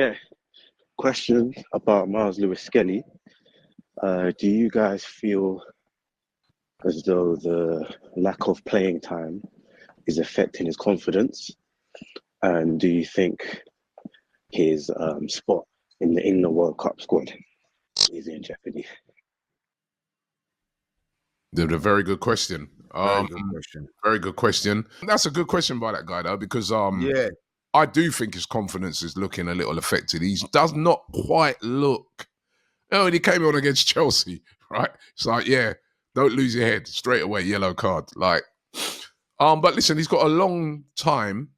Yeah, question about Myles Lewis Skelly. Do you guys feel as though the lack of playing time is affecting his confidence? And do you think his spot in the World Cup squad is in jeopardy? They're a very good question. Very good question. That's a good question by that guy, though, because I do think his confidence is looking a little affected. He does not quite look. When he came on against Chelsea, right? It's like, yeah, don't lose your head straight away. Yellow card, like. But listen, he's got a long time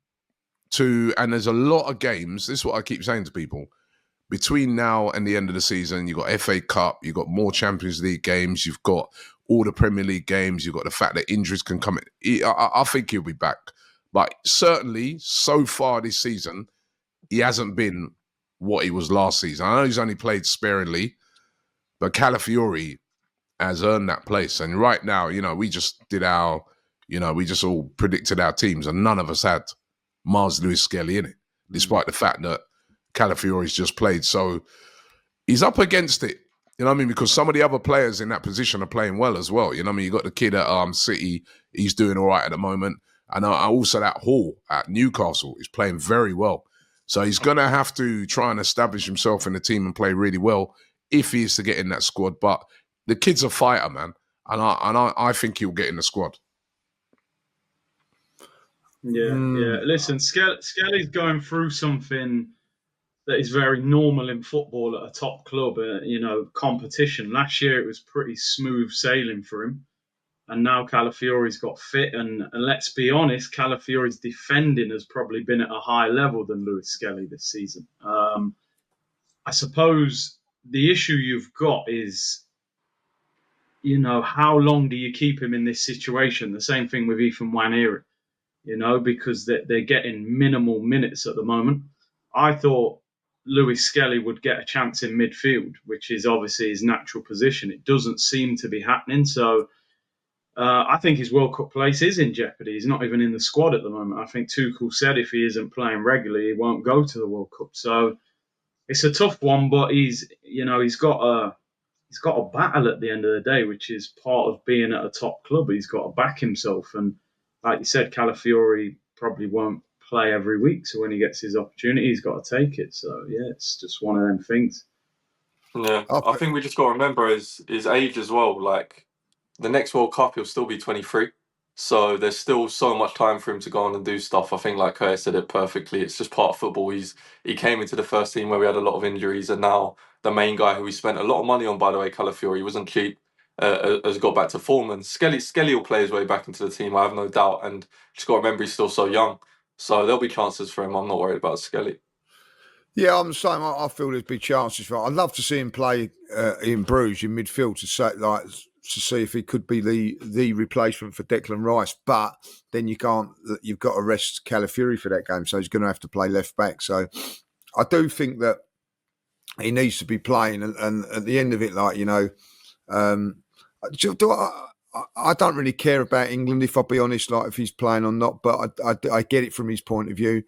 and there's a lot of games. This is what I keep saying to people. Between now and the end of the season, you've got FA Cup, you've got more Champions League games, you've got all the Premier League games, you've got the fact that injuries can come in. I think he'll be back. But certainly, so far this season, he hasn't been what he was last season. I know he's only played sparingly, but Calafiori has earned that place. And right now, we just did we just all predicted our teams, and none of us had Myles Lewis Skelly in it, despite the fact that Calafiori's just played. So he's up against it, because some of the other players in that position are playing well as well. You got the kid at City, he's doing all right at the moment. And also that Hall at Newcastle is playing very well. So he's going to have to try and establish himself in the team and play really well if he is to get in that squad. But the kid's a fighter, man. And I think he'll get in the squad. Yeah. Listen, Skelly's going through something that is very normal in football at a top club, competition. Last year it was pretty smooth sailing for him. And now Calafiori's got fit. And let's be honest, Calafiori's defending has probably been at a higher level than Lewis Skelly this season. I suppose the issue you've got is, how long do you keep him in this situation? The same thing with Ethan Nwaneri, because they're getting minimal minutes at the moment. I thought Lewis Skelly would get a chance in midfield, which is obviously his natural position. It doesn't seem to be happening. So I think his World Cup place is in jeopardy. He's not even in the squad at the moment. I think Tuchel said if he isn't playing regularly, he won't go to the World Cup. So it's a tough one, but he's got a battle at the end of the day, which is part of being at a top club. He's got to back himself, and like you said, Calafiori probably won't play every week. So when he gets his opportunity, he's got to take it. So yeah, it's just one of them things. Yeah, I think we just got to remember his age as well. Like, the next World Cup, he'll still be 23. So there's still so much time for him to go on and do stuff. I think, like Curtis said it perfectly, it's just part of football. He came into the first team where we had a lot of injuries, and now the main guy who we spent a lot of money on, by the way, Calafiori, wasn't cheap, has got back to form. And Skelly will play his way back into the team, I have no doubt. And just got to remember he's still so young. So there'll be chances for him. I'm not worried about Skelly. Yeah, I'm the same. I feel there's big chances for him. I'd love to see him play in Bruges in midfield to see if he could be the replacement for Declan Rice. But then you've got to rest Calafiori for that game, so he's going to have to play left back. So I do think that he needs to be playing, and at the end of it, I don't really care about England, if I'll be honest, like if he's playing or not, but I get it from his point of view.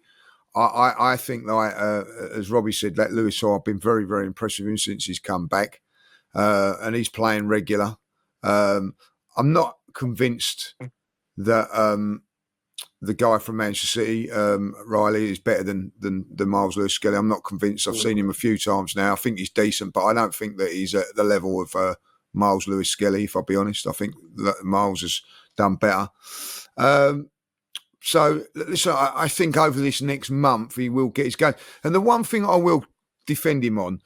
I think, as Robbie said, that Lewis Hall, I've been very, very impressed with him since he's come back, and he's playing regular. I'm not convinced that the guy from Manchester City, Riley, is better than Myles Lewis Skelly. I'm not convinced. I've seen him a few times now. I think he's decent, but I don't think that he's at the level of Myles Lewis Skelly, if I'll be honest. I think that Myles has done better. So, listen, I think over this next month he will get his game. And the one thing I will defend him on,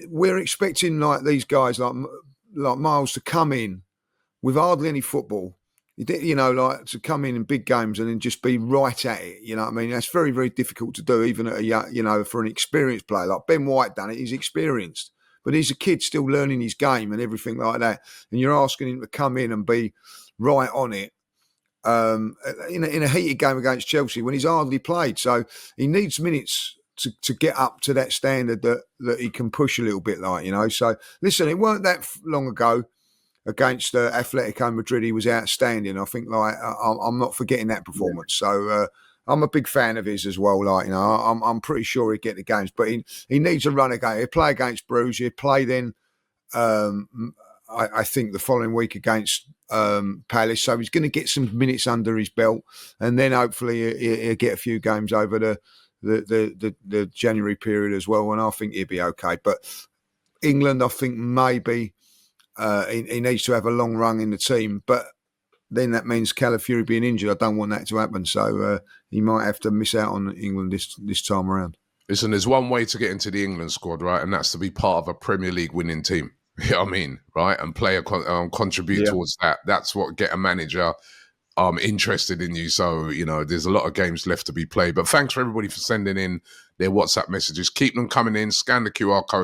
we're expecting these guys like Myles to come in with hardly any football, to come in big games and then just be right at it. You know what I mean? That's very, very difficult to do, even at for an experienced player. Like Ben White done it, he's experienced. But he's a kid still learning his game and everything like that. And you're asking him to come in and be right on it. In a heated game against Chelsea when he's hardly played. So he needs minutes to get up to that standard that he can push a little bit So, listen, it weren't that long ago against Atletico Madrid. He was outstanding. I think I'm not forgetting that performance. So I'm a big fan of his as well. Like, you know, I'm pretty sure he'll get the games, but he needs a run again. He'll play against Bruges. He'll play then. I think the following week against Palace, so he's going to get some minutes under his belt, and then hopefully he'll get a few games over the January period as well, and I think he'll be okay. But England, I think maybe he needs to have a long run in the team, but then that means Calafiori being injured. I don't want that to happen, so he might have to miss out on England this time around. Listen, there's one way to get into the England squad, right? And that's to be part of a Premier League winning team. You know what I mean? Right? And play contribute towards that. That's what get a manager interested in you. So, you know, there's a lot of games left to be played. But thanks for everybody for sending in their WhatsApp messages. Keep them coming in. Scan the QR code.